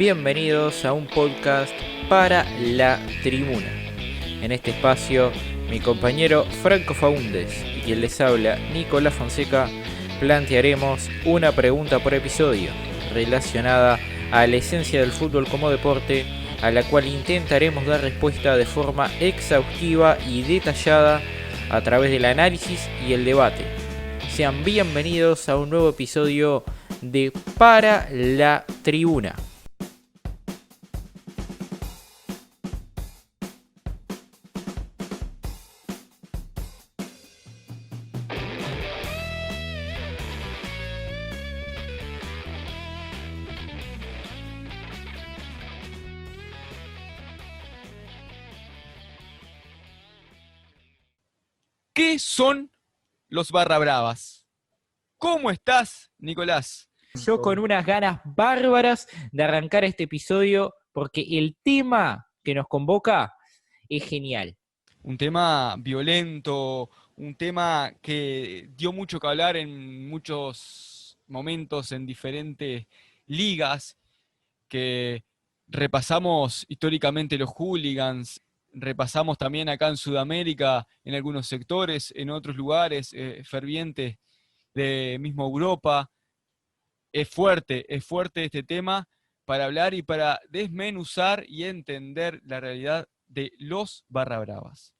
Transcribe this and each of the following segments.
bienvenidos a un podcast para la tribuna. En este espacio, mi compañero Franco Faúndez y quien les habla, Nicolás Fonseca, plantearemos una pregunta por episodio relacionada a la esencia del fútbol como deporte, a la cual intentaremos dar respuesta de forma exhaustiva y detallada a través del análisis y el debate. Sean bienvenidos a un nuevo episodio de Para la Tribuna. ¿Qué son los barra bravas? ¿Cómo estás, Nicolás? Yo con unas ganas bárbaras de arrancar este episodio porque el tema que nos convoca es genial. Un tema violento, un tema que dio mucho que hablar en muchos momentos en diferentes ligas, que repasamos históricamente los hooligans, repasamos también acá en Sudamérica, en algunos sectores, en otros lugares fervientes de mismo Europa. Es fuerte este tema para hablar y para desmenuzar y entender la realidad de los barra bravas.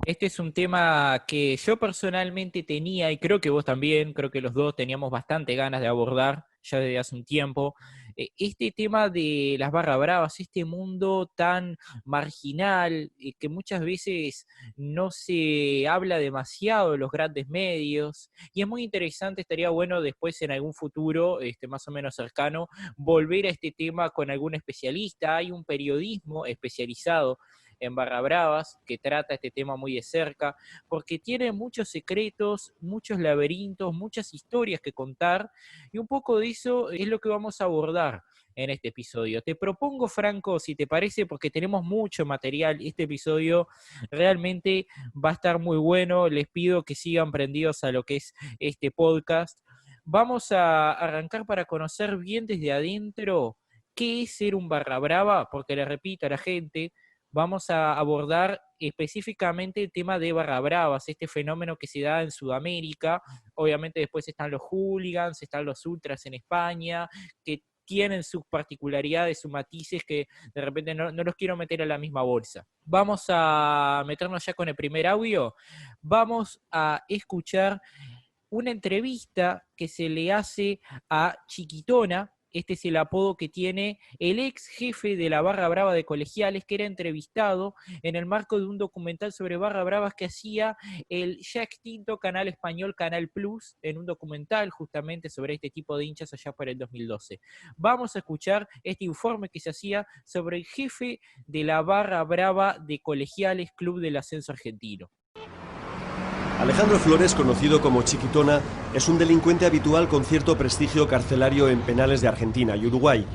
Este es un tema que yo personalmente tenía, y creo que vos también, creo que los dos teníamos bastante ganas de abordar ya desde hace un tiempo. Este tema de las barra bravas, este mundo tan marginal, que muchas veces no se habla demasiado en los grandes medios, y es muy interesante, estaría bueno después en algún futuro, más o menos cercano, volver a este tema con algún especialista. Hay un periodismo especializado en Barra Bravas, que trata este tema muy de cerca, porque tiene muchos secretos, muchos laberintos, muchas historias que contar, y un poco de eso es lo que vamos a abordar en este episodio. Te propongo, Franco, si te parece, porque tenemos mucho material, este episodio realmente va a estar muy bueno, les pido que sigan prendidos a lo que es este podcast. Vamos a arrancar para conocer bien desde adentro qué es ser un barra brava, porque le repito a la gente, vamos a abordar específicamente el tema de barra bravas, este fenómeno que se da en Sudamérica. Obviamente después están los hooligans, están los ultras en España, que tienen sus particularidades, sus matices, que de repente no los quiero meter a la misma bolsa. Vamos a meternos ya con el primer audio. Vamos a escuchar una entrevista que se le hace a Chiquitona. Este es el apodo que tiene el ex jefe de la Barra Brava de Colegiales, que era entrevistado en el marco de un documental sobre Barra Bravas que hacía el ya extinto canal español Canal Plus, en un documental justamente sobre este tipo de hinchas allá por el 2012. Vamos a escuchar este informe que se hacía sobre el jefe de la Barra Brava de Colegiales, Club del Ascenso Argentino. Alejandro Flores, conocido como Chiquitona, es un delincuente habitual con cierto prestigio carcelario en penales de Argentina y Uruguay.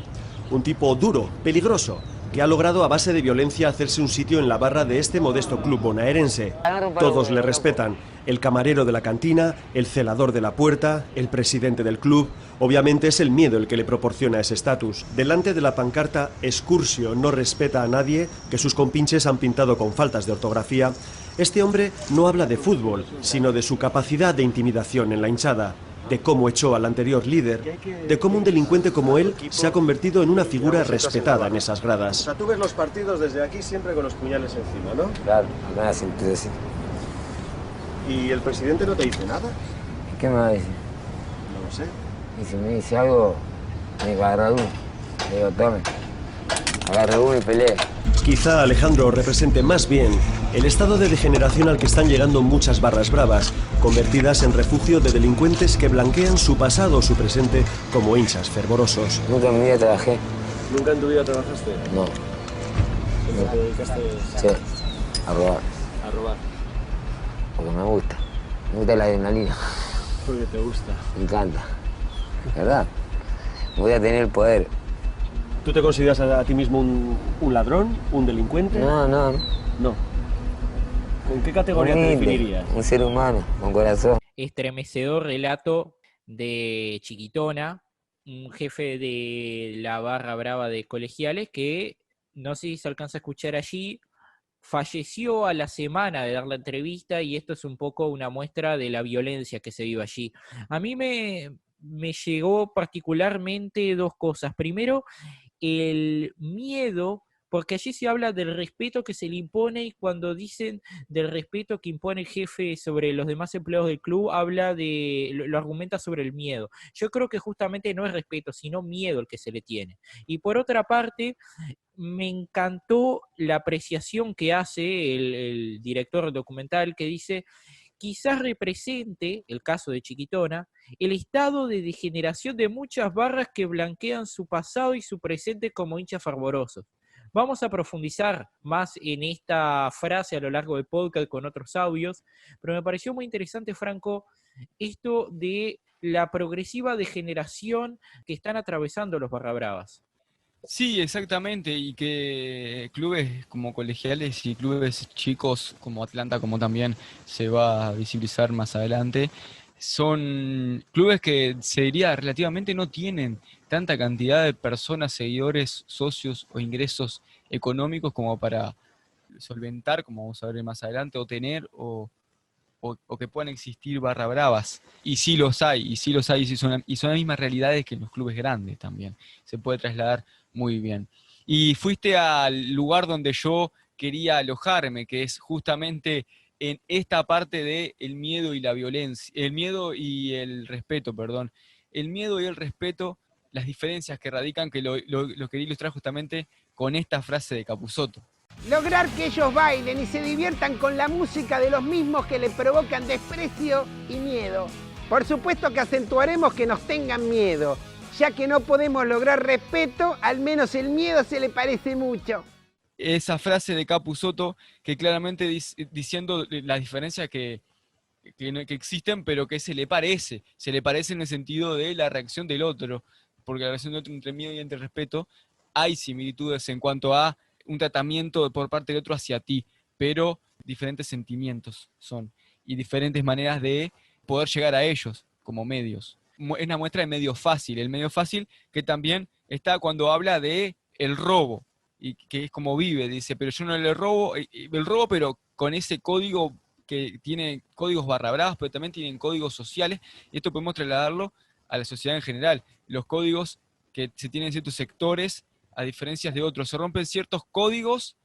Un tipo duro, peligroso, que ha logrado a base de violencia hacerse un sitio en la barra de este modesto club bonaerense. Todos le respetan: el camarero de la cantina, el celador de la puerta, el presidente del club. Obviamente es el miedo el que le proporciona ese estatus. Delante de la pancarta "Excursio no respeta a nadie", que sus compinches han pintado con faltas de ortografía, este hombre no habla de fútbol, sino de su capacidad de intimidación en la hinchada, de cómo echó al anterior líder, de cómo un delincuente como él se ha convertido en una figura respetada en esas gradas. O sea, tú ves los partidos desde aquí siempre con los puñales encima, ¿no? Claro, nada, siempre así. ¿Y el presidente no te dice nada? ¿Qué me va a decir? No lo sé. Y si me dice algo, me agarra uno. Le digo, tome, agarra uno y pelea. Quizá Alejandro represente más bien el estado de degeneración al que están llegando muchas barras bravas, convertidas en refugio de delincuentes que blanquean su pasado o su presente como hinchas fervorosos. Nunca en mi vida trabajé. ¿Nunca en tu vida trabajaste? No. ¿Siempre te dedicaste Sí, a robar. a robar? Porque me gusta. Me gusta la adrenalina. Porque te gusta. Me encanta. ¿Verdad? Voy a tener el poder. ¿Tú te consideras a ti mismo un ladrón, un delincuente? No. No. ¿Con qué categoría te Humilde, definirías? un ser humano, con corazón. Estremecedor relato de Chiquitona, un jefe de la barra brava de Colegiales que, no sé si se alcanza a escuchar allí, falleció a la semana de dar la entrevista y esto es un poco una muestra de la violencia que se vive allí. A mí me llegó particularmente dos cosas. Primero, el miedo, porque allí se habla del respeto que se le impone y cuando dicen del respeto que impone el jefe sobre los demás empleados del club, habla lo argumenta sobre el miedo. Yo creo que justamente no es respeto, sino miedo el que se le tiene. Y por otra parte, me encantó la apreciación que hace el director del documental que dice, quizás represente, el caso de Chiquitona, el estado de degeneración de muchas barras que blanquean su pasado y su presente como hinchas fervorosos. Vamos a profundizar más en esta frase a lo largo del podcast con otros audios, pero me pareció muy interesante, Franco, esto de la progresiva degeneración que están atravesando los Barra Bravas. Sí, exactamente, y que clubes como Colegiales y clubes chicos como Atlanta, como también se va a visibilizar más adelante, son clubes que se diría relativamente no tienen tanta cantidad de personas, seguidores, socios o ingresos económicos como para solventar, como vamos a ver más adelante, o tener o que puedan existir barra bravas. Y sí los hay, y son las mismas realidades que en los clubes grandes también. Se puede trasladar muy bien. Y fuiste al lugar donde yo quería alojarme, que es justamente en esta parte de el miedo y la violencia, el miedo y el respeto, perdón. El miedo y el respeto, las diferencias que radican, que lo quería ilustrar justamente con esta frase de Capusotto. Lograr que ellos bailen y se diviertan con la música de los mismos que le provocan desprecio y miedo. Por supuesto que acentuaremos que nos tengan miedo, ya que no podemos lograr respeto, al menos el miedo se le parece mucho. Esa frase de Capusotto que claramente diciendo las diferencias que existen, pero que se le parece en el sentido de la reacción del otro, porque la reacción del otro entre miedo y entre respeto, hay similitudes en cuanto a un tratamiento por parte del otro hacia ti, pero diferentes sentimientos son, y diferentes maneras de poder llegar a ellos como medios. Es una muestra de medio fácil, el medio fácil que también está cuando habla de el robo, y que es como vive, dice, pero yo no le robo, el robo pero con ese código que tiene códigos barra bravas, pero también tienen códigos sociales, y esto podemos trasladarlo a la sociedad en general. Los códigos que se tienen en ciertos sectores, a diferencia de otros, se rompen ciertos códigos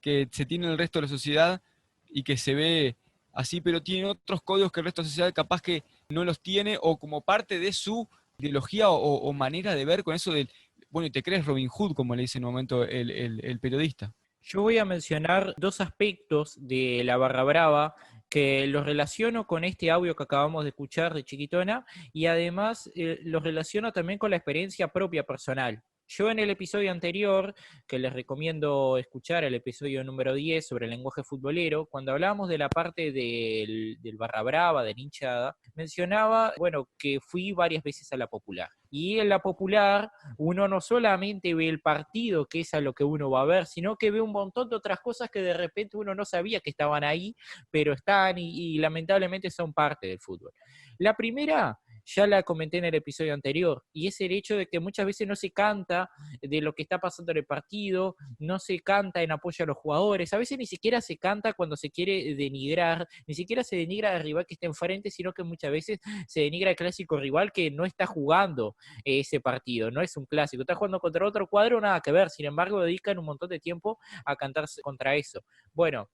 que se tienen en el resto de la sociedad y que se ve así, pero tienen otros códigos que el resto de la sociedad capaz que no los tiene, o como parte de su ideología o manera de ver con eso del, bueno, ¿y te crees Robin Hood, como le dice en un momento el periodista? Yo voy a mencionar dos aspectos de la barra brava que los relaciono con este audio que acabamos de escuchar de Chiquitona y además los relaciono también con la experiencia propia personal. Yo en el episodio anterior, que les recomiendo escuchar, el episodio número 10 sobre el lenguaje futbolero, cuando hablábamos de la parte del barra brava, de la hinchada, mencionaba, bueno, que fui varias veces a la Popular. Y en la Popular uno no solamente ve el partido, que es a lo que uno va a ver, sino que ve un montón de otras cosas que de repente uno no sabía que estaban ahí, pero están y lamentablemente son parte del fútbol. La primera ya la comenté en el episodio anterior, y es el hecho de que muchas veces no se canta de lo que está pasando en el partido, no se canta en apoyo a los jugadores, a veces ni siquiera se canta cuando se quiere denigrar, ni siquiera se denigra al rival que está enfrente, sino que muchas veces se denigra al clásico rival que no está jugando ese partido, no es un clásico, está jugando contra otro cuadro, nada que ver, sin embargo dedican un montón de tiempo a cantar contra eso. Bueno,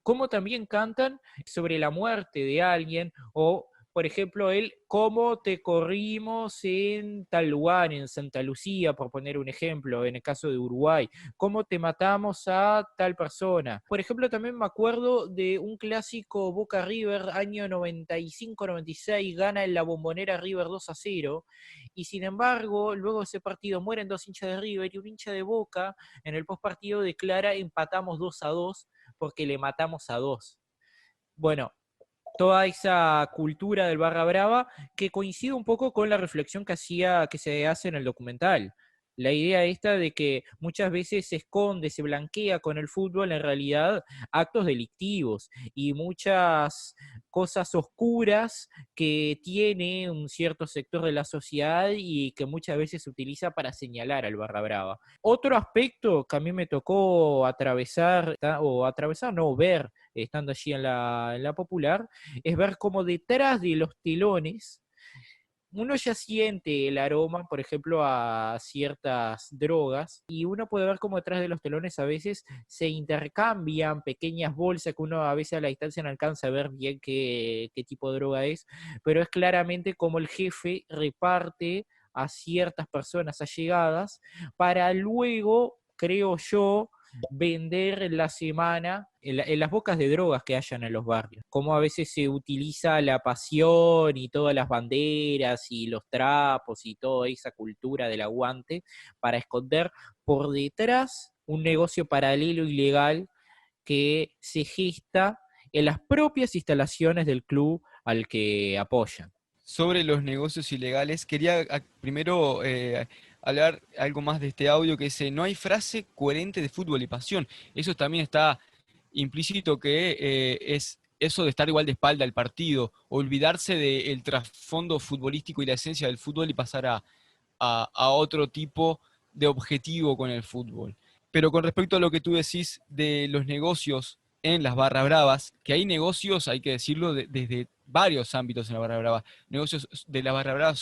como también cantan sobre la muerte de alguien o por ejemplo, el cómo te corrimos en tal lugar, en Santa Lucía, por poner un ejemplo, en el caso de Uruguay, cómo te matamos a tal persona. Por ejemplo, también me acuerdo de un clásico Boca River, año 95-96, gana en la Bombonera River 2-0, y sin embargo, luego de ese partido mueren dos hinchas de River y un hincha de Boca, en el postpartido declara empatamos 2-2 porque le matamos a dos. Bueno, toda esa cultura del barra brava que coincide un poco con la reflexión que se hace en el documental. La idea esta de que muchas veces se esconde, se blanquea con el fútbol en realidad actos delictivos y muchas cosas oscuras que tiene un cierto sector de la sociedad y que muchas veces se utiliza para señalar al Barra Brava. Otro aspecto que a mí me tocó ver, estando allí en la Popular, es ver cómo detrás de los telones uno ya siente el aroma, por ejemplo, a ciertas drogas, y uno puede ver cómo detrás de los telones a veces se intercambian pequeñas bolsas que uno a veces a la distancia no alcanza a ver bien qué tipo de droga es, pero es claramente como el jefe reparte a ciertas personas allegadas para luego, creo yo, vender en la semana en las bocas de drogas que hayan en los barrios. Cómo a veces se utiliza la pasión y todas las banderas y los trapos y toda esa cultura del aguante para esconder por detrás un negocio paralelo ilegal que se gesta en las propias instalaciones del club al que apoyan. Sobre los negocios ilegales, quería primero hablar algo más de este audio que dice: no hay frase coherente de fútbol y pasión. Eso también está implícito, que es eso de estar igual de espalda al partido, olvidarse del trasfondo futbolístico y la esencia del fútbol y pasar a otro tipo de objetivo con el fútbol. Pero con respecto a lo que tú decís de los negocios en las barras bravas, que hay negocios, hay que decirlo, desde varios ámbitos en la barra brava, negocios de la barra brava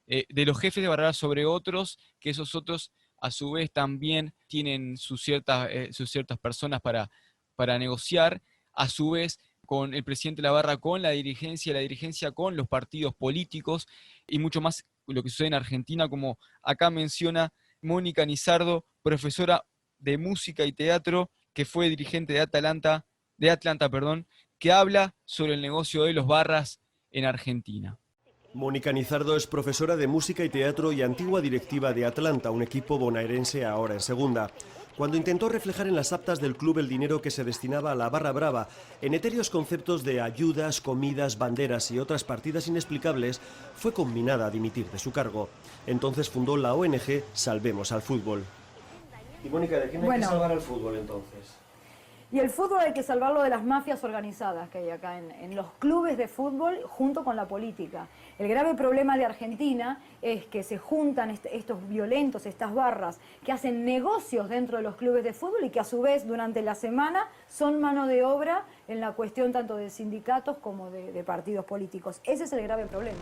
de los jefes de barra brava sobre otros, que esos otros a su vez también tienen sus ciertas personas para negociar, a su vez con el presidente de la barra, con la dirigencia con los partidos políticos, y mucho más lo que sucede en Argentina, como acá menciona Mónica Nizardo, profesora de música y teatro, que fue dirigente de Atlanta, que habla sobre el negocio de los barras en Argentina. Mónica Nizardo es profesora de música y teatro y antigua directiva de Atlanta, un equipo bonaerense ahora en segunda. Cuando intentó reflejar en las actas del club el dinero que se destinaba a la barra brava, en etéreos conceptos de ayudas, comidas, banderas y otras partidas inexplicables, fue conminada a dimitir de su cargo. Entonces fundó la ONG Salvemos al Fútbol. Y Mónica, ¿de quién hay que salvar al fútbol entonces? Y el fútbol hay que salvarlo de las mafias organizadas que hay acá en los clubes de fútbol junto con la política. El grave problema de Argentina es que se juntan estos violentos, estas barras, que hacen negocios dentro de los clubes de fútbol y que a su vez durante la semana son mano de obra en la cuestión tanto de sindicatos como de partidos políticos. Ese es el grave problema.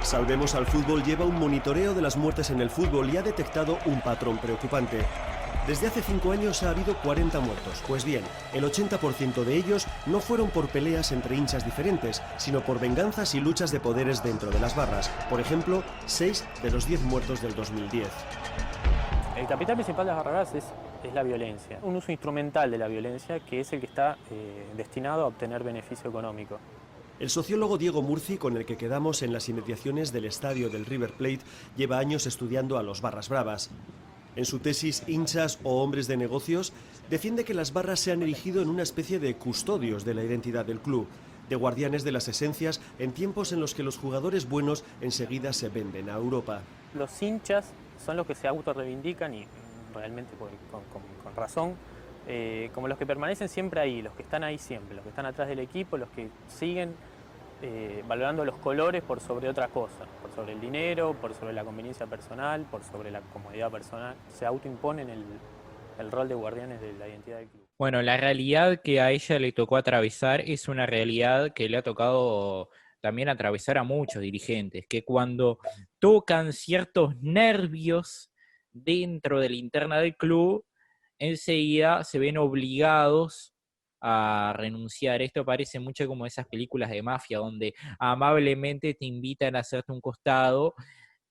Salvemos al Fútbol lleva un monitoreo de las muertes en el fútbol y ha detectado un patrón preocupante. Desde hace 5 años ha habido 40 muertos. Pues bien, el 80% de ellos no fueron por peleas entre hinchas diferentes, sino por venganzas y luchas de poderes dentro de las barras. Por ejemplo, 6 de los 10 muertos del 2010. El capital principal de las barras bravas es la violencia. Un uso instrumental de la violencia que es el que está destinado a obtener beneficio económico. El sociólogo Diego Murci, con el que quedamos en las inmediaciones del estadio del River Plate, lleva años estudiando a los barras bravas. En su tesis Hinchas o hombres de negocios, defiende que las barras se han erigido en una especie de custodios de la identidad del club, de guardianes de las esencias en tiempos en los que los jugadores buenos enseguida se venden a Europa. Los hinchas son los que se autorreivindican y realmente con razón, como los que permanecen siempre ahí, los que están ahí siempre, los que están atrás del equipo, los que siguen valorando los colores por sobre otra cosa, por sobre el dinero, por sobre la conveniencia personal, por sobre la comodidad personal. Se autoimponen el rol de guardianes de la identidad del club. Bueno, la realidad que a ella le tocó atravesar es una realidad que le ha tocado también atravesar a muchos dirigentes, que cuando tocan ciertos nervios dentro de la interna del club, enseguida se ven obligados a renunciar. Esto parece mucho como esas películas de mafia donde amablemente te invitan a hacerte un costado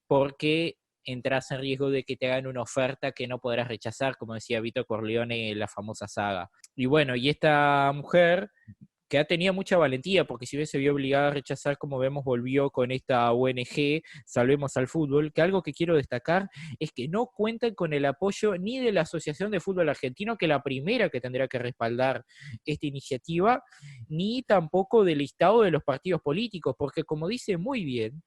porque entras en riesgo de que te hagan una oferta que no podrás rechazar, como decía Vito Corleone en la famosa saga. Y bueno, y esta mujer que ha tenido mucha valentía, porque si bien se vio obligada a rechazar, como vemos, volvió con esta ONG, Salvemos al Fútbol, que algo que quiero destacar es que no cuentan con el apoyo ni de la Asociación de Fútbol Argentino, que es la primera que tendrá que respaldar esta iniciativa, ni tampoco del listado de los partidos políticos, porque como dice muy bien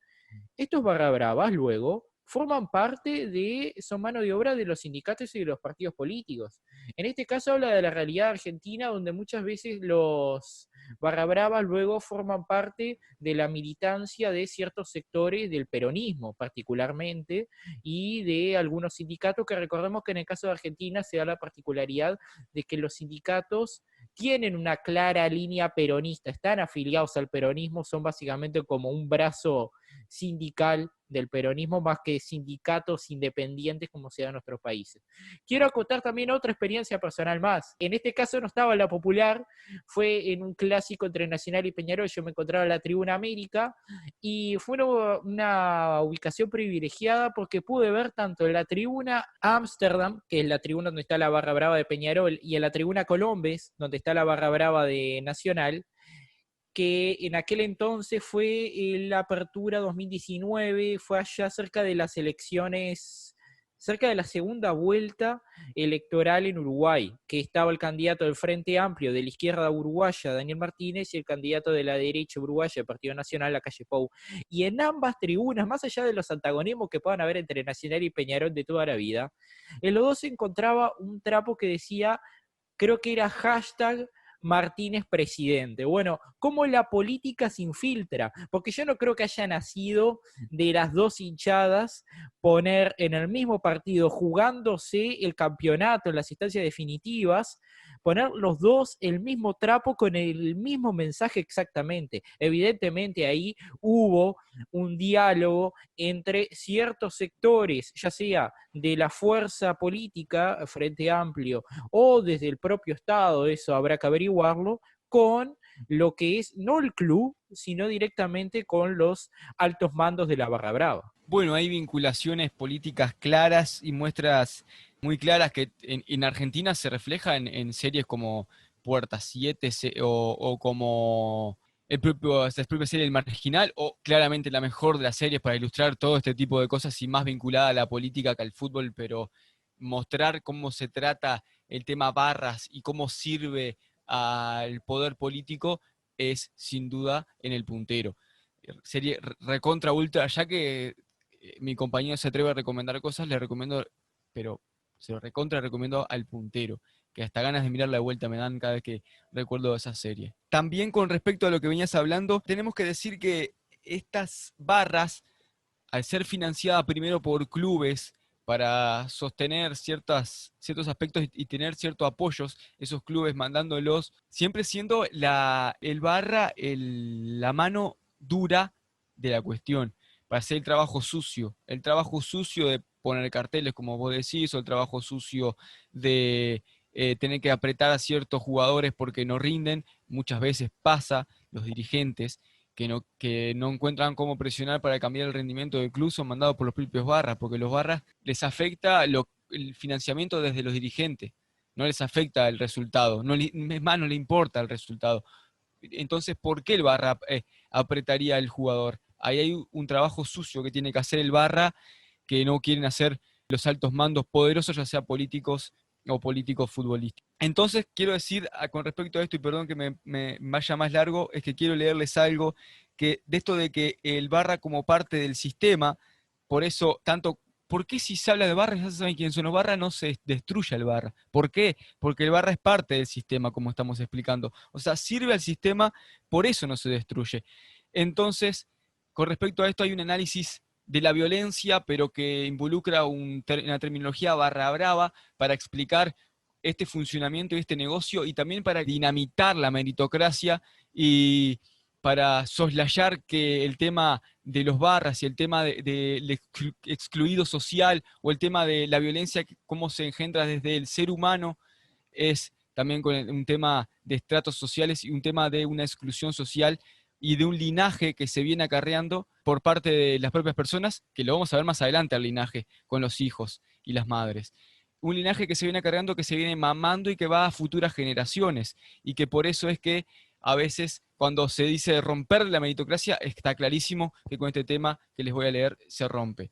Estos barra bravas luego forman parte son mano de obra de los sindicatos y de los partidos políticos. En este caso habla de la realidad argentina, donde muchas veces los barra bravas luego forman parte de la militancia de ciertos sectores del peronismo particularmente, y de algunos sindicatos, que recordemos que en el caso de Argentina se da la particularidad de que los sindicatos tienen una clara línea peronista, están afiliados al peronismo, son básicamente como un brazo sindical del peronismo, más que sindicatos independientes como se da en nuestros países. Quiero acotar también otra experiencia personal más. En este caso no estaba en la Popular, fue en un clásico entre Nacional y Peñarol. Yo me encontraba en la Tribuna América y fue una ubicación privilegiada porque pude ver tanto en la Tribuna Ámsterdam, que es la tribuna donde está la barra brava de Peñarol, y en la Tribuna Colombes, donde está la barra brava de Nacional, que en aquel entonces fue la apertura 2019, fue allá cerca de las elecciones, cerca de la segunda vuelta electoral en Uruguay, que estaba el candidato del Frente Amplio de la izquierda uruguaya, Daniel Martínez, y el candidato de la derecha uruguaya, del Partido Nacional, Lacalle Pou. Y en ambas tribunas, más allá de los antagonismos que puedan haber entre Nacional y Peñarol de toda la vida, en los dos se encontraba un trapo que decía, creo que era hashtag Martínez presidente. Bueno, ¿cómo la política se infiltra? Porque yo no creo que haya nacido de las dos hinchadas poner en el mismo partido, jugándose el campeonato en las instancias definitivas, poner los dos el mismo trapo con el mismo mensaje exactamente. Evidentemente ahí hubo un diálogo entre ciertos sectores, ya sea de la fuerza política, Frente Amplio, o desde el propio Estado, eso habrá que averiguarlo, con lo que es no el club, sino directamente con los altos mandos de la barra brava. Bueno, hay vinculaciones políticas claras y muestras muy claras que en Argentina se refleja en series como Puerta 7 o como la propia serie El Marginal, o claramente la mejor de las series para ilustrar todo este tipo de cosas y más vinculada a la política que al fútbol, pero mostrar cómo se trata el tema barras y cómo sirve al poder político es sin duda en El Puntero. Serie recontra ultra, ya que mi compañero se atreve a recomendar cosas, le recomiendo, pero se lo recontra recomiendo al Puntero, que hasta ganas de mirarla de vuelta me dan cada vez que recuerdo esa serie. También con respecto a lo que venías hablando, tenemos que decir que estas barras, al ser financiadas primero por clubes para sostener ciertos aspectos y tener ciertos apoyos, esos clubes mandándolos, siempre siendo el barra la mano dura de la cuestión, para hacer el trabajo sucio de poner carteles, como vos decís, o el trabajo sucio de tener que apretar a ciertos jugadores porque no rinden. Muchas veces pasa, los dirigentes que no encuentran cómo presionar para cambiar el rendimiento del club son mandados por los propios barras, porque los barras les afecta el financiamiento desde los dirigentes, no les afecta el resultado, es más, no le importa el resultado. Entonces, ¿por qué el barra apretaría al jugador? Ahí hay un trabajo sucio que tiene que hacer el barra, que no quieren hacer los altos mandos poderosos, ya sea políticos o políticos futbolistas. Entonces, quiero decir, con respecto a esto, y perdón que me vaya más largo, es que quiero leerles algo, que de esto de que el barra como parte del sistema, por eso, ¿por qué si se habla de barra, ya saben quiénes son los barra, no se destruye el barra? ¿Por qué? Porque el barra es parte del sistema, como estamos explicando. O sea, sirve al sistema, por eso no se destruye. Entonces, con respecto a esto hay un análisis de la violencia, pero que involucra una terminología barra brava para explicar este funcionamiento y este negocio, y también para dinamitar la meritocracia y para soslayar que el tema de los barras y el tema del excluido social o el tema de la violencia, cómo se engendra desde el ser humano, es también con un tema de estratos sociales y un tema de una exclusión social y de un linaje que se viene acarreando por parte de las propias personas, que lo vamos a ver más adelante al linaje con los hijos y las madres. Un linaje que se viene acarreando, que se viene mamando y que va a futuras generaciones, y que por eso es que a veces cuando se dice romper la meritocracia, está clarísimo que con este tema que les voy a leer se rompe.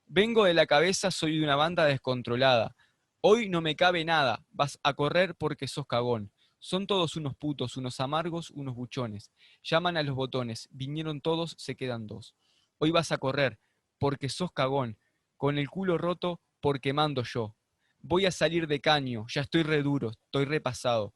Vengo de la cabeza, soy de una banda descontrolada. Hoy no me cabe nada, vas a correr porque sos cagón. Son todos unos putos, unos amargos, unos buchones. Llaman a los botones, vinieron todos, se quedan dos. Hoy vas a correr, porque sos cagón. Con el culo roto, porque mando yo. Voy a salir de caño, ya estoy re duro, estoy repasado.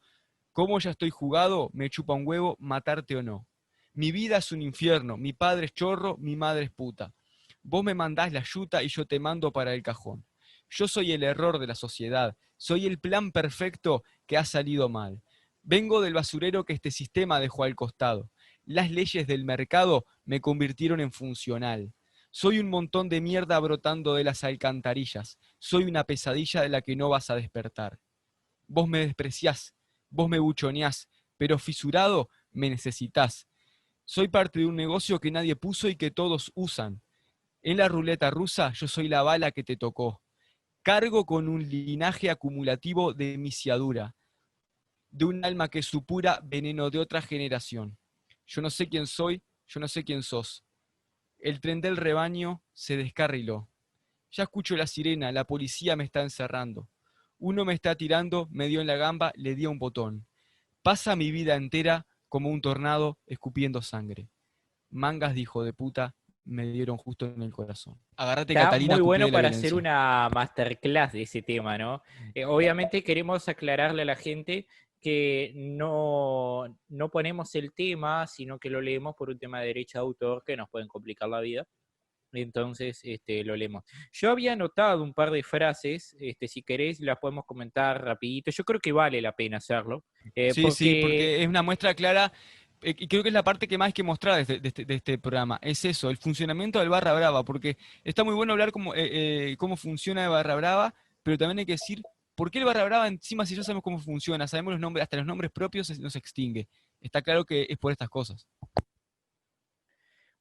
Como ya estoy jugado, me chupa un huevo matarte o no. Mi vida es un infierno, mi padre es chorro, mi madre es puta. Vos me mandás la yuta y yo te mando para el cajón. Yo soy el error de la sociedad, soy el plan perfecto que ha salido mal. Vengo del basurero que este sistema dejó al costado. Las leyes del mercado me convirtieron en funcional. Soy un montón de mierda brotando de las alcantarillas. Soy una pesadilla de la que no vas a despertar. Vos me despreciás, vos me buchoneás, pero fisurado me necesitás. Soy parte de un negocio que nadie puso y que todos usan. En la ruleta rusa yo soy la bala que te tocó. Cargo con un linaje acumulativo de misiadura, de un alma que supura veneno de otra generación. Yo no sé quién soy, yo no sé quién sos. El tren del rebaño se descarriló. Ya escucho la sirena, la policía me está encerrando. Uno me está tirando, me dio en la gamba, le di a un botón. Pasa mi vida entera como un tornado escupiendo sangre. Mangas de hijo de puta me dieron justo en el corazón. Agárrate, Está Catalina, muy cumple bueno la para hacer violencia. una masterclass de ese tema, ¿no? Obviamente queremos aclararle a la gente que no ponemos el tema, sino que lo leemos por un tema de derecho de autor que nos pueden complicar la vida. Entonces, lo leemos. Yo había anotado un par de frases, si querés las podemos comentar rapidito. Yo creo que vale la pena hacerlo, Sí, sí, porque porque es una muestra clara, y creo que es la parte que más hay que mostrar de este programa. Es eso, el funcionamiento del Barra Brava, porque está muy bueno hablar cómo funciona el Barra Brava, pero también hay que decir por qué el Barra Brava, encima si ya sabemos cómo funciona, sabemos los nombres, hasta los nombres propios nos extingue. Está claro que es por estas cosas.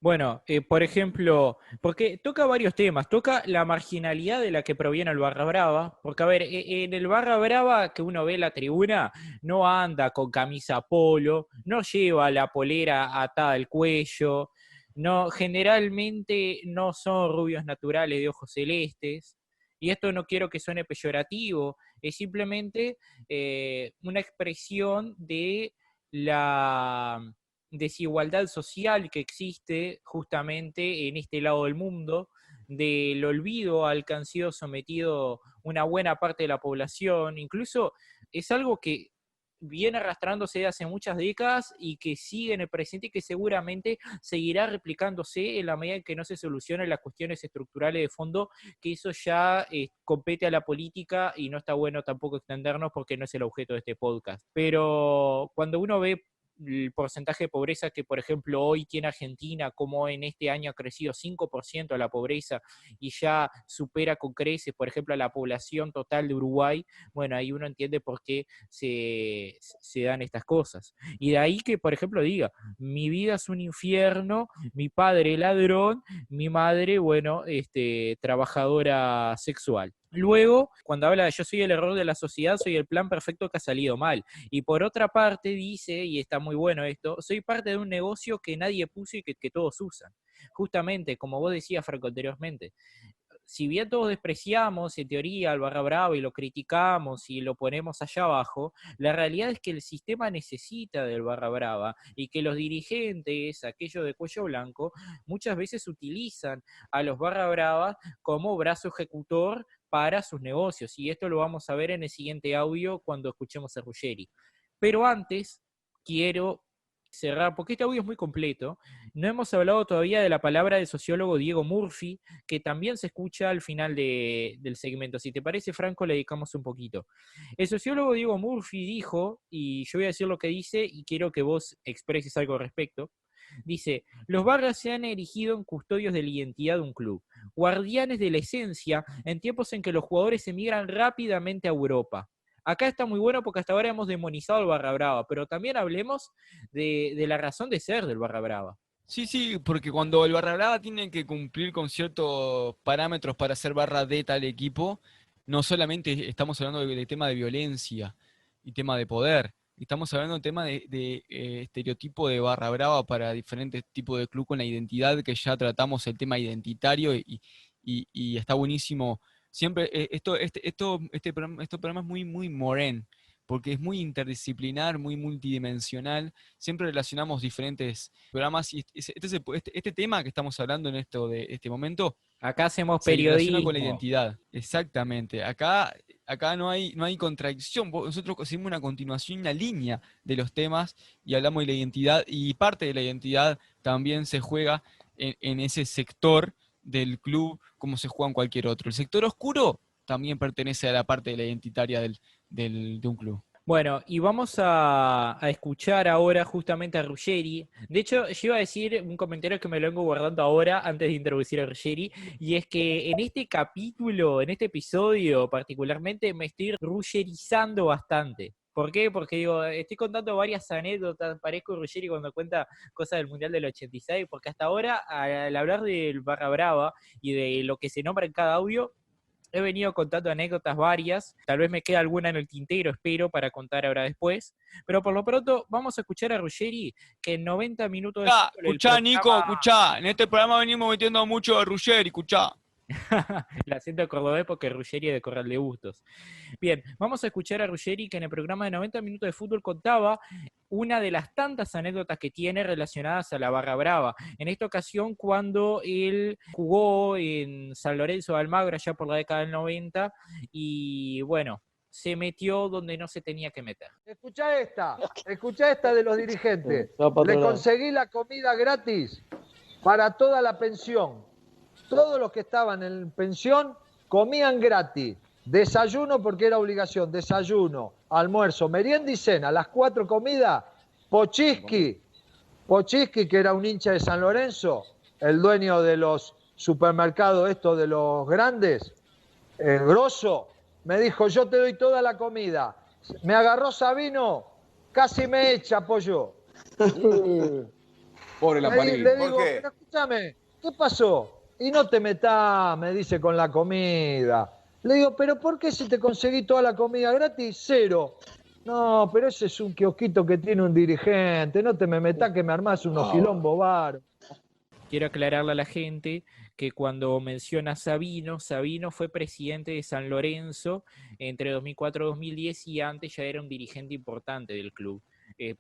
bueno, por ejemplo, porque toca varios temas, toca la marginalidad de la que proviene el Barra Brava, porque a ver, en el Barra Brava que uno ve en la tribuna, no anda con camisa polo, no lleva la polera atada al cuello, no, generalmente no son rubios naturales de ojos celestes, y esto no quiero que suene peyorativo, es simplemente una expresión de la desigualdad social que existe justamente en este lado del mundo, del olvido al que han sido sometido una buena parte de la población, incluso es algo que viene arrastrándose de hace muchas décadas y que sigue en el presente y que seguramente seguirá replicándose en la medida en que no se solucionen las cuestiones estructurales de fondo, que eso ya compete a la política y no está bueno tampoco extendernos porque no es el objeto de este podcast. Pero cuando uno ve el porcentaje de pobreza que, por ejemplo, hoy tiene Argentina, como en este año ha crecido 5% la pobreza y ya supera con creces, por ejemplo, a la población total de Uruguay, bueno, ahí uno entiende por qué se dan estas cosas. Y de ahí que, por ejemplo, diga, mi vida es un infierno, mi padre ladrón, mi madre, bueno, trabajadora sexual. Luego, cuando habla de yo soy el error de la sociedad, soy el plan perfecto que ha salido mal. Y por otra parte dice, y está muy bueno esto, soy parte de un negocio que nadie puso y que todos usan. Justamente, como vos decías, Franco, anteriormente, si bien todos despreciamos en teoría al Barra Brava y lo criticamos y lo ponemos allá abajo, la realidad es que el sistema necesita del Barra Brava y que los dirigentes, aquellos de cuello blanco, muchas veces utilizan a los Barra Bravas como brazo ejecutor para sus negocios. Y esto lo vamos a ver en el siguiente audio cuando escuchemos a Ruggeri. Pero antes quiero cerrar, porque este audio es muy completo. No hemos hablado todavía de la palabra del sociólogo Diego Murphy, que también se escucha al final del segmento. Si te parece, Franco, le dedicamos un poquito. El sociólogo Diego Murphy dijo, y yo voy a decir lo que dice y quiero que vos expreses algo al respecto. Dice, los barras se han erigido en custodios de la identidad de un club, guardianes de la esencia en tiempos en que los jugadores emigran rápidamente a Europa. Acá está muy bueno porque hasta ahora hemos demonizado el Barra Brava, pero también hablemos de la razón de ser del Barra Brava. Sí, sí, porque cuando el Barra Brava tiene que cumplir con ciertos parámetros para ser barra de tal equipo, no solamente estamos hablando de tema de violencia y tema de poder, estamos hablando de tema de estereotipo de Barra Brava para diferentes tipos de club con la identidad, que ya tratamos el tema identitario y está buenísimo. Siempre, este programa es muy, muy morén, porque es muy interdisciplinar, muy multidimensional. Siempre relacionamos diferentes programas y este tema que estamos hablando en este momento Acá hacemos se relaciona con la periodismo. identidad. Exactamente. Acá no hay contradicción. Nosotros seguimos una continuación, una línea de los temas y hablamos de la identidad, y parte de la identidad también se juega en ese sector del club como se juega en cualquier otro. El sector oscuro también pertenece a la parte de la identitaria de un club. Bueno, y vamos a escuchar ahora justamente a Ruggeri. De hecho, yo iba a decir un comentario que me lo vengo guardando ahora antes de introducir a Ruggeri, y es que en este capítulo, en este episodio particularmente, me estoy ruggerizando bastante. ¿Por qué? Porque digo, estoy contando varias anécdotas, parezco Ruggeri cuando cuenta cosas del Mundial del 86, porque hasta ahora, al hablar del Barra Brava y de lo que se nombra en cada audio, he venido contando anécdotas varias, tal vez me queda alguna en el tintero, espero, para contar ahora después, pero por lo pronto vamos a escuchar a Ruggeri, que en 90 minutos de fútbol, el Escuchá, programa... Nico, escuchá. En este programa venimos metiendo mucho de Ruggeri, escuchá. El acento cordobés porque Ruggeri es de Corral de Bustos. Bien, vamos a escuchar a Ruggeri, que en el programa de 90 minutos de fútbol contaba una de las tantas anécdotas que tiene relacionadas a la Barra Brava. En esta ocasión, cuando él jugó en San Lorenzo de Almagro, allá por la década del 90, y bueno, se metió donde no se tenía que meter. Escuchá esta de los dirigentes. Le conseguí la comida gratis para toda la pensión. Todos los que estaban en pensión comían gratis. Desayuno, porque era obligación, desayuno, almuerzo, merienda y cena, las 4 comidas. Pochiski, que era un hincha de San Lorenzo, el dueño de los supermercados estos de los grandes, el grosso, me dijo, yo te doy toda la comida. Me agarró Sabino, casi me echa, pollo. Pobre la Parín. Le digo, pero escúchame, ¿qué pasó? Y no te metás, me dice, con la comida. Le digo, ¿pero por qué si te conseguí toda la comida gratis? 0. No, pero ese es un kiosquito que tiene un dirigente. No te me metás que me armás unos quilombos bar. Quiero aclararle a la gente que cuando menciona a Sabino, Sabino fue presidente de San Lorenzo entre 2004 y 2010 y antes ya era un dirigente importante del club.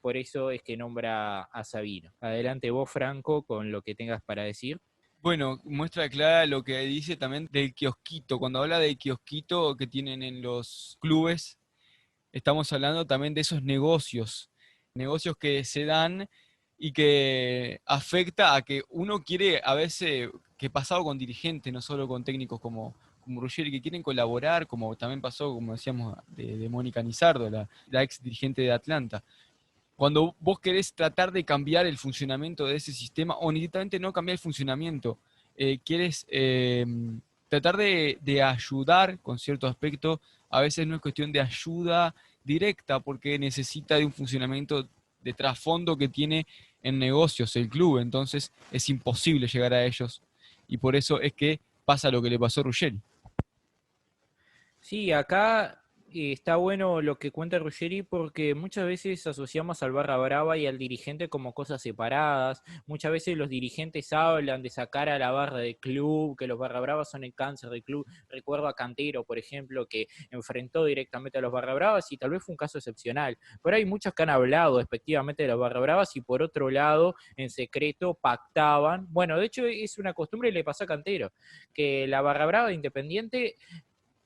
Por eso es que nombra a Sabino. Adelante vos, Franco, con lo que tengas para decir. Bueno, muestra clara lo que dice también del kiosquito. Cuando habla del kiosquito que tienen en los clubes, estamos hablando también de esos negocios que se dan y que afecta a que uno quiere, a veces, que pasado con dirigentes, no solo con técnicos como Ruggeri, que quieren colaborar, como también pasó, como decíamos, de Mónica Nizardo, la ex dirigente de Atlanta. Cuando vos querés tratar de cambiar el funcionamiento de ese sistema, o directamente no cambiar el funcionamiento, quieres tratar de ayudar con cierto aspecto, a veces no es cuestión de ayuda directa, porque necesita de un funcionamiento de trasfondo que tiene en negocios el club, entonces es imposible llegar a ellos, y por eso es que pasa lo que le pasó a Ruggeri. Sí, acá está bueno lo que cuenta Ruggeri porque muchas veces asociamos al Barra Brava y al dirigente como cosas separadas. Muchas veces los dirigentes hablan de sacar a la barra del club, que los Barra Bravas son el cáncer del club. Recuerdo a Cantero, por ejemplo, que enfrentó directamente a los Barra Bravas y tal vez fue un caso excepcional. Pero hay muchos que han hablado despectivamente de los Barra Bravas y por otro lado, en secreto, pactaban. Bueno, de hecho es una costumbre y le pasó a Cantero, que la Barra Brava de Independiente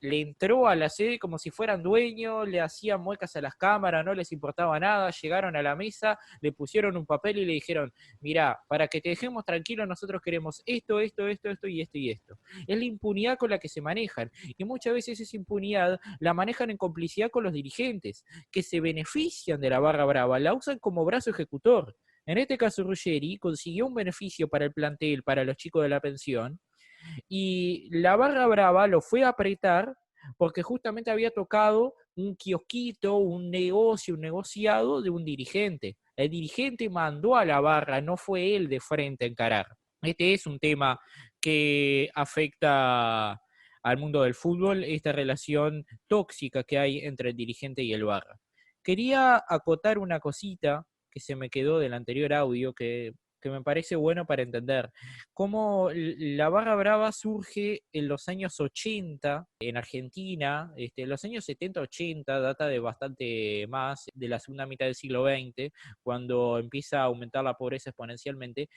le entró a la sede como si fueran dueños, le hacían muecas a las cámaras, no les importaba nada, llegaron a la mesa, le pusieron un papel y le dijeron, mirá, para que te dejemos tranquilo nosotros queremos esto y esto y esto. Es la impunidad con la que se manejan, y muchas veces esa impunidad la manejan en complicidad con los dirigentes, que se benefician de la Barra Brava, la usan como brazo ejecutor. En este caso Ruggeri consiguió un beneficio para el plantel, para los chicos de la pensión, y la Barra Brava lo fue a apretar porque justamente había tocado un kiosquito, un negocio, un negociado de un dirigente. El dirigente mandó a la barra, no fue él de frente a encarar. Este es un tema que afecta al mundo del fútbol, esta relación tóxica que hay entre el dirigente y el barra. Quería acotar una cosita que se me quedó del anterior audio, que que me parece bueno para entender. Cómo la barra brava surge en los años 80 en Argentina, en los años 70-80, data de bastante más, de la segunda mitad del siglo XX, cuando empieza a aumentar la pobreza exponencialmente.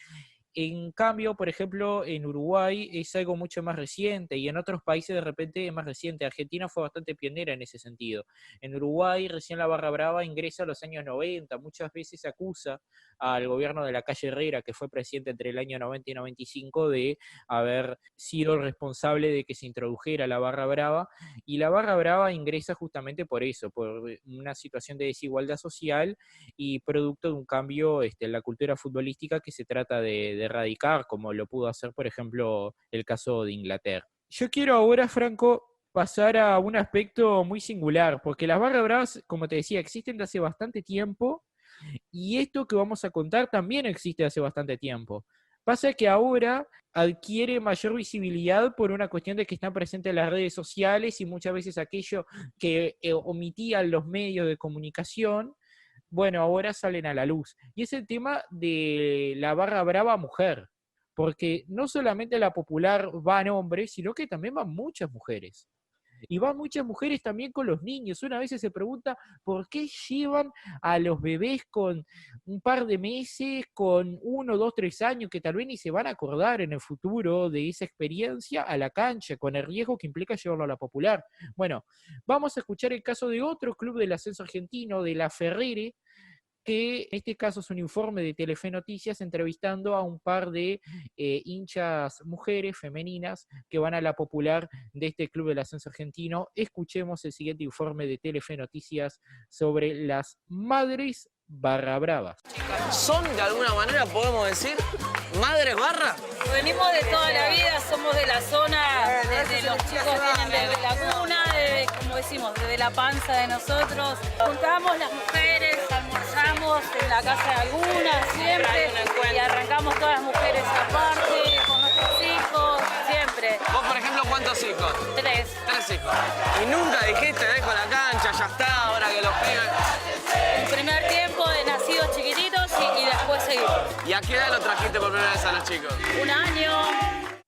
En cambio, por ejemplo, en Uruguay es algo mucho más reciente y en otros países de repente es más reciente. Argentina fue bastante pionera en ese sentido. En Uruguay recién la barra brava ingresa a los años 90. Muchas veces se acusa al gobierno de la calle Herrera, que fue presidente entre el año 90 y 95, de haber sido el responsable de que se introdujera la barra brava. Y la barra brava ingresa justamente por eso, por una situación de desigualdad social y producto de un cambio en la cultura futbolística que se trata de erradicar, como lo pudo hacer, por ejemplo, el caso de Inglaterra. Yo quiero ahora, Franco, pasar a un aspecto muy singular, porque las barras bravas, como te decía, existen de hace bastante tiempo, y esto que vamos a contar también existe hace bastante tiempo. Pasa que ahora adquiere mayor visibilidad por una cuestión de que están presentes en las redes sociales y muchas veces aquello que omitían los medios de comunicación, bueno, ahora salen a la luz. Y es el tema de la barra brava mujer, porque no solamente la popular van hombres, sino que también van muchas mujeres. Y van muchas mujeres también con los niños. Una vez se pregunta por qué llevan a los bebés con un par de meses, con 1, 2, 3 años, que tal vez ni se van a acordar en el futuro de esa experiencia a la cancha, con el riesgo que implica llevarlo a la popular. Bueno, vamos a escuchar el caso de otro club del ascenso argentino, de La Ferrere, que en este caso es un informe de Telefe Noticias entrevistando a un par de hinchas mujeres femeninas que van a la popular de este club del ascenso argentino. Escuchemos el siguiente informe de Telefe Noticias sobre las madres barra bravas. ¿Son de alguna manera, podemos decir, madres barra? Venimos de toda la vida, somos de la zona, desde los chicos vienen de la cuna, como decimos, desde la panza de nosotros. Juntamos las mujeres, almorzamos en la casa de algunas siempre y arrancamos todas las mujeres aparte, con nuestros hijos, siempre. ¿Vos, por ejemplo, cuántos hijos? 3. 3 hijos. ¿Y nunca dijiste, dejo la cancha, ya está, ahora que los pibes? El primer tiempo de nacidos chiquititos y después seguimos. ¿Y a qué edad lo trajiste por primera vez a los chicos? 1 año.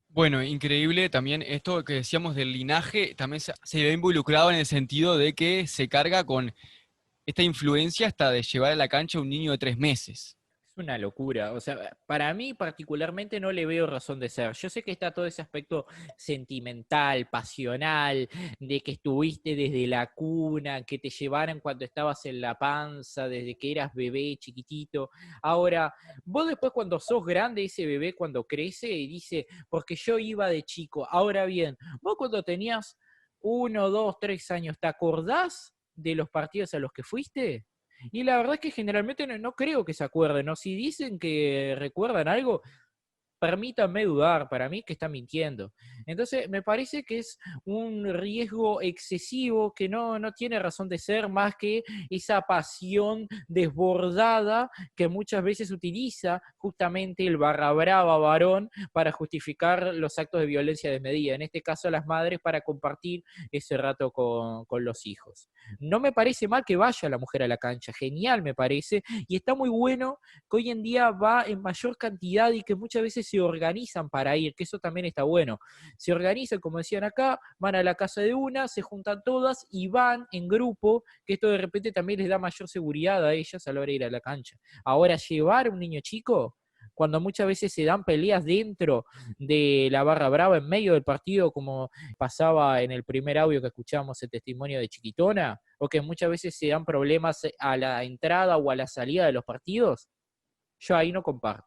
Bueno, increíble también esto que decíamos del linaje, también se ve involucrado en el sentido de que se carga con esta influencia hasta de llevar a la cancha a un niño de 3 meses. Es una locura, o sea, para mí particularmente no le veo razón de ser. Yo sé que está todo ese aspecto sentimental, pasional, de que estuviste desde la cuna, que te llevaran cuando estabas en la panza, desde que eras bebé chiquitito. Ahora, vos después cuando sos grande, ese bebé cuando crece y dice, porque yo iba de chico. Ahora bien, vos cuando tenías 1, 2, 3 años, ¿te acordás de los partidos a los que fuiste? Y la verdad es que generalmente no creo que se acuerden, ¿no? Si dicen que recuerdan algo, permítanme dudar, para mí que está mintiendo. Entonces, me parece que es un riesgo excesivo que no tiene razón de ser más que esa pasión desbordada que muchas veces utiliza justamente el barra brava varón para justificar los actos de violencia desmedida, en este caso las madres para compartir ese rato con los hijos. No me parece mal que vaya la mujer a la cancha, genial me parece, y está muy bueno que hoy en día va en mayor cantidad y que muchas veces se organizan para ir, que eso también está bueno. Se organizan, como decían acá, van a la casa de una, se juntan todas y van en grupo, que esto de repente también les da mayor seguridad a ellas a la hora de ir a la cancha. Ahora, llevar a un niño chico, cuando muchas veces se dan peleas dentro de la barra brava en medio del partido, como pasaba en el primer audio que escuchamos el testimonio de Chiquitona, o que muchas veces se dan problemas a la entrada o a la salida de los partidos, yo ahí no comparto.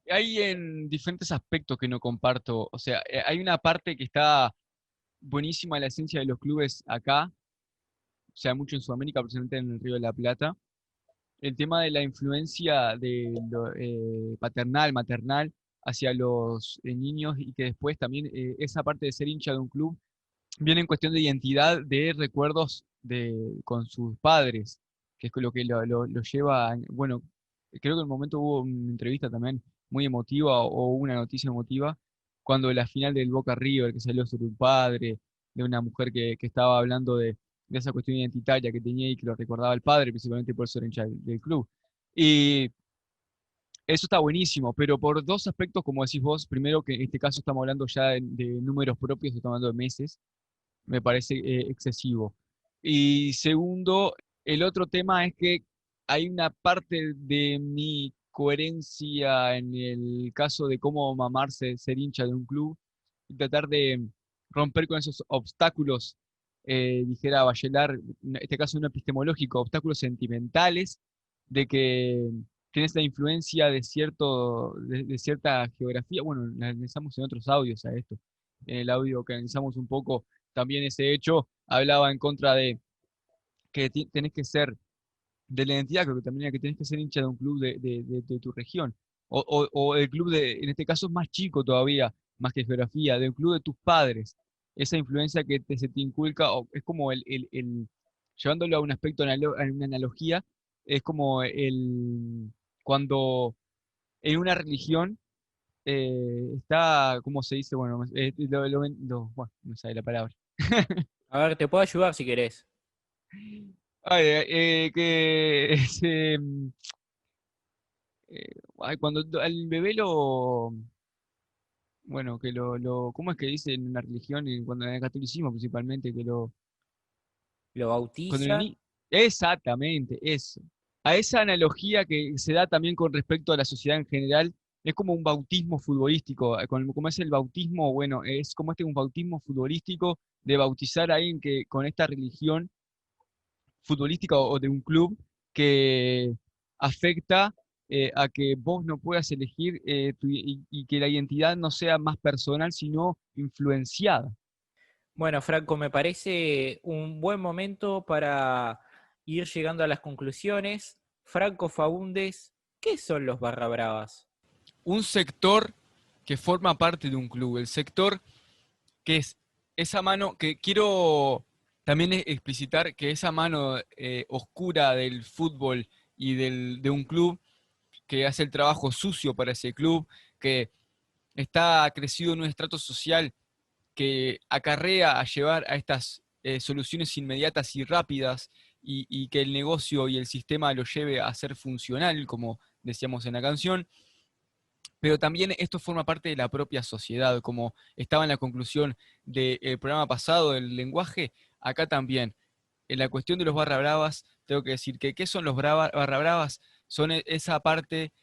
Hay en diferentes aspectos que no comparto, o sea, hay una parte que está buenísima, la esencia de los clubes acá, o sea, mucho en Sudamérica, precisamente en el Río de la Plata, el tema de la influencia de paternal, maternal hacia los niños y que después también esa parte de ser hincha de un club viene en cuestión de identidad, de recuerdos con sus padres, que es lo que lo lleva, bueno, creo que en un momento hubo una entrevista también muy emotiva o una noticia emotiva cuando la final del Boca River, que salió sobre un padre, de una mujer que estaba hablando de esa cuestión identitaria que tenía y que lo recordaba el padre, principalmente por ser hincha del club. Y Eso está buenísimo, pero por dos aspectos, como decís vos. Primero, que en este caso estamos hablando ya de números propios, estamos hablando de meses, me parece excesivo. Y segundo, el otro tema es que hay una parte de mi coherencia en el caso de cómo mamarse ser hincha de un club y tratar de romper con esos obstáculos, dijera Bachelard, en este caso no epistemológico, obstáculos sentimentales, de que tienes la influencia de cierta geografía. Bueno, la analizamos en otros audios a esto. En el audio que analizamos un poco, también ese hecho hablaba en contra de que tenés que ser de la identidad, creo que también era que tenés que ser hincha de un club de tu región. O el club en este caso es más chico todavía, más que geografía, del club de tus padres. Esa influencia que se te inculca, es como llevándolo a un aspecto, a una analogía, es como cuando en una religión está, ¿cómo se dice? Bueno, bueno, no sé la palabra. A ver, te puedo ayudar si querés. Ay, que cuando al bebé bueno, ¿cómo es que dice en una religión, cuando en el catolicismo principalmente, que lo cuando bautizan? Exactamente, eso. A esa analogía que se da también con respecto a la sociedad en general, es como un bautismo futbolístico. Como es el bautismo, bueno, es como un bautismo futbolístico de bautizar a alguien que con esta religión futbolística o de un club que afecta a que vos no puedas elegir y que la identidad no sea más personal, sino influenciada. Bueno, Franco, me parece un buen momento para ir llegando a las conclusiones. Franco Faúndez, ¿qué son los barra bravas? Un sector que forma parte de un club, el sector que es esa mano, que quiero también explicitar que esa mano oscura del fútbol y de un club que hace el trabajo sucio para ese club, que está crecido en un estrato social que acarrea a llevar a estas soluciones inmediatas y rápidas y que el negocio y el sistema lo lleve a ser funcional, como decíamos en la canción. Pero también esto forma parte de la propia sociedad, como estaba en la conclusión del programa pasado del lenguaje, acá también. En la cuestión de los barra bravas, tengo que decir que ¿qué son los barra bravas? Son esa parte,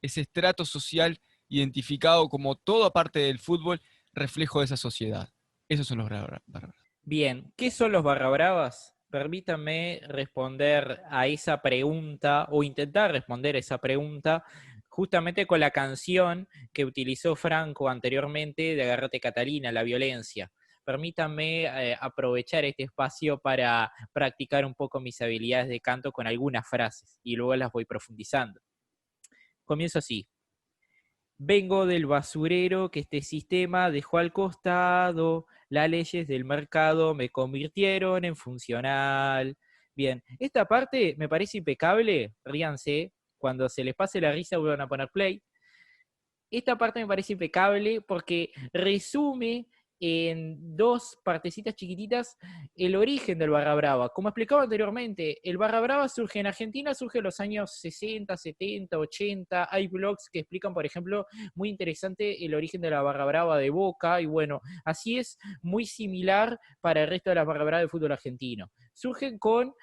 ese estrato social identificado como toda parte del fútbol, reflejo de esa sociedad. Esos son los barra bravas. Bien, ¿qué son los barra bravas? Permítanme responder a esa pregunta, o intentar responder a esa pregunta, justamente con la canción que utilizó Franco anteriormente de Agárrate Catalina, La Violencia. Permítanme aprovechar este espacio para practicar un poco mis habilidades de canto con algunas frases y luego las voy profundizando. Comienzo así. Vengo del basurero que este sistema dejó al costado, las leyes del mercado me convirtieron en funcional. Bien, esta parte me parece impecable, ríanse, cuando se les pase la risa vuelvan a poner play. Esta parte me parece impecable porque resume en dos partecitas chiquititas el origen del barra brava. Como explicaba anteriormente, el barra brava surge en Argentina, surge en los años 60, 70, 80. Hay blogs que explican, por ejemplo, muy interesante el origen de la barra brava de Boca, y bueno, así es muy similar para el resto de las barra bravas del fútbol argentino. Surgen con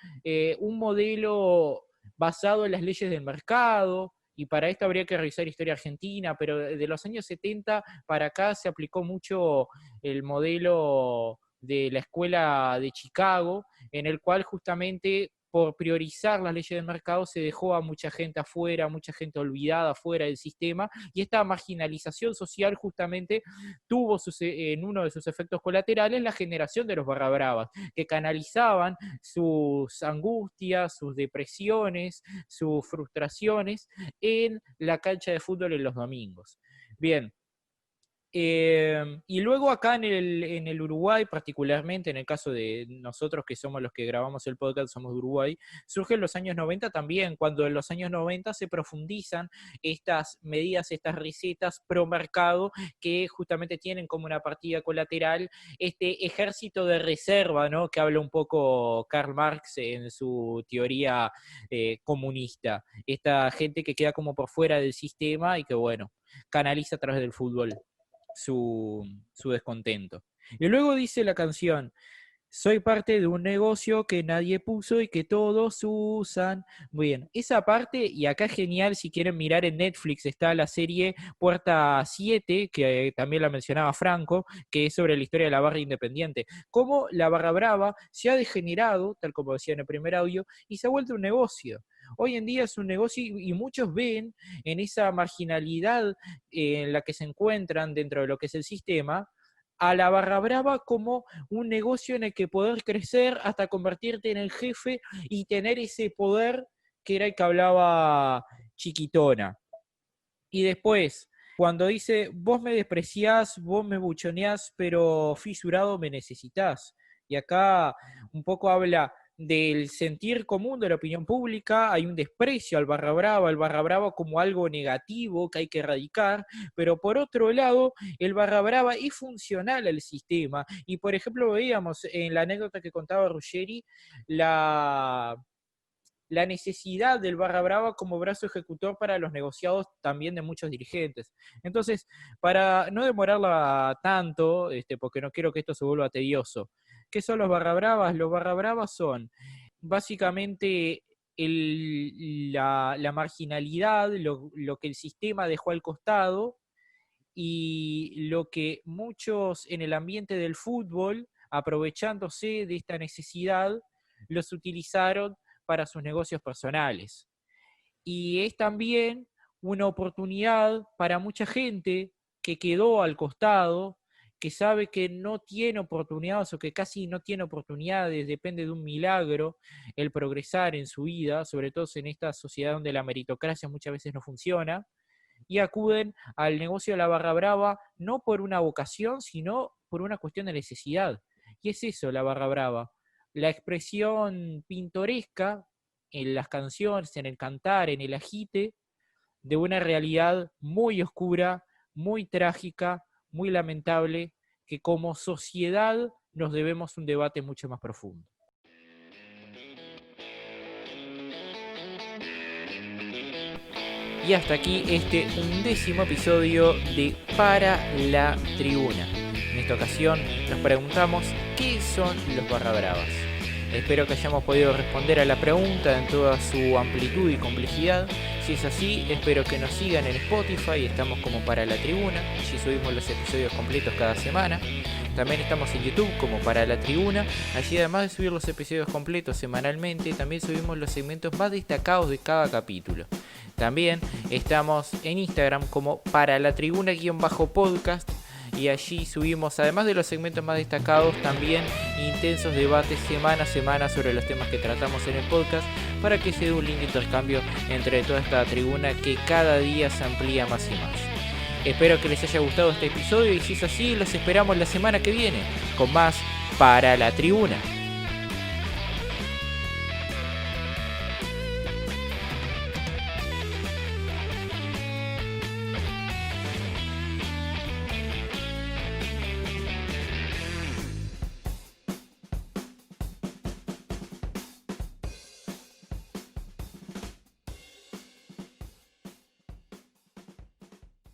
un modelo basado en las leyes del mercado, y para esto habría que revisar historia argentina, pero de los años 70 para acá se aplicó mucho el modelo de la escuela de Chicago, en el cual justamente por priorizar las leyes del mercado se dejó a mucha gente afuera, mucha gente olvidada afuera del sistema, y esta marginalización social justamente tuvo en uno de sus efectos colaterales la generación de los barra bravas, que canalizaban sus angustias, sus depresiones, sus frustraciones en la cancha de fútbol en los domingos. Bien, Y luego acá en el Uruguay, particularmente en el caso de nosotros que somos los que grabamos el podcast, somos de Uruguay, surge en los años 90 también, cuando en los años 90 se profundizan estas medidas, estas recetas pro mercado que justamente tienen como una partida colateral este ejército de reserva, ¿no? Que habla un poco Karl Marx en su teoría comunista. Esta gente que queda como por fuera del sistema y que, bueno, canaliza a través del fútbol su descontento. Y luego dice la canción: soy parte de un negocio que nadie puso y que todos usan. Muy bien, esa parte, y acá es genial, si quieren mirar en Netflix, está la serie Puerta 7, que también la mencionaba Franco, que es sobre la historia de la barra independiente. Cómo la barra brava se ha degenerado, tal como decía en el primer audio, y se ha vuelto un negocio. Hoy en día es un negocio y muchos ven en esa marginalidad en la que se encuentran dentro de lo que es el sistema, a la barra brava como un negocio en el que poder crecer hasta convertirte en el jefe y tener ese poder que era el que hablaba Chiquitona. Y después, cuando dice, vos me despreciás, vos me buchoneás, pero fisurado me necesitás. Y acá un poco habla del sentir común de la opinión pública, hay un desprecio al barra brava como algo negativo que hay que erradicar, pero por otro lado, el barra brava es funcional al sistema, y por ejemplo veíamos en la anécdota que contaba Ruggeri, la necesidad del barra brava como brazo ejecutor para los negociados también de muchos dirigentes. Entonces, para no demorarla tanto, porque no quiero que esto se vuelva tedioso, ¿qué son los barra bravas? Los barra bravas son básicamente la marginalidad, lo que el sistema dejó al costado y lo que muchos en el ambiente del fútbol, aprovechándose de esta necesidad, los utilizaron para sus negocios personales. Y es también una oportunidad para mucha gente que quedó al costado, que sabe que no tiene oportunidades o que casi no tiene oportunidades, depende de un milagro el progresar en su vida, sobre todo en esta sociedad donde la meritocracia muchas veces no funciona, y acuden al negocio de la barra brava no por una vocación, sino por una cuestión de necesidad. Y es eso la barra brava, la expresión pintoresca en las canciones, en el cantar, en el agite, de una realidad muy oscura, muy trágica, muy lamentable, que como sociedad nos debemos un debate mucho más profundo. Y hasta aquí este 11º episodio de Para la Tribuna. En esta ocasión nos preguntamos ¿qué son los barra bravas? Espero que hayamos podido responder a la pregunta en toda su amplitud y complejidad. Si es así, espero que nos sigan en Spotify, estamos como Para la Tribuna, allí subimos los episodios completos cada semana. También estamos en YouTube como Para la Tribuna, allí además de subir los episodios completos semanalmente, también subimos los segmentos más destacados de cada capítulo. También estamos en Instagram como Para la Tribuna_podcast, y allí subimos, además de los segmentos más destacados, también intensos debates semana a semana sobre los temas que tratamos en el podcast, para que se dé un lindo intercambio entre toda esta tribuna que cada día se amplía más y más. Espero que les haya gustado este episodio y si es así, los esperamos la semana que viene con más Para la Tribuna.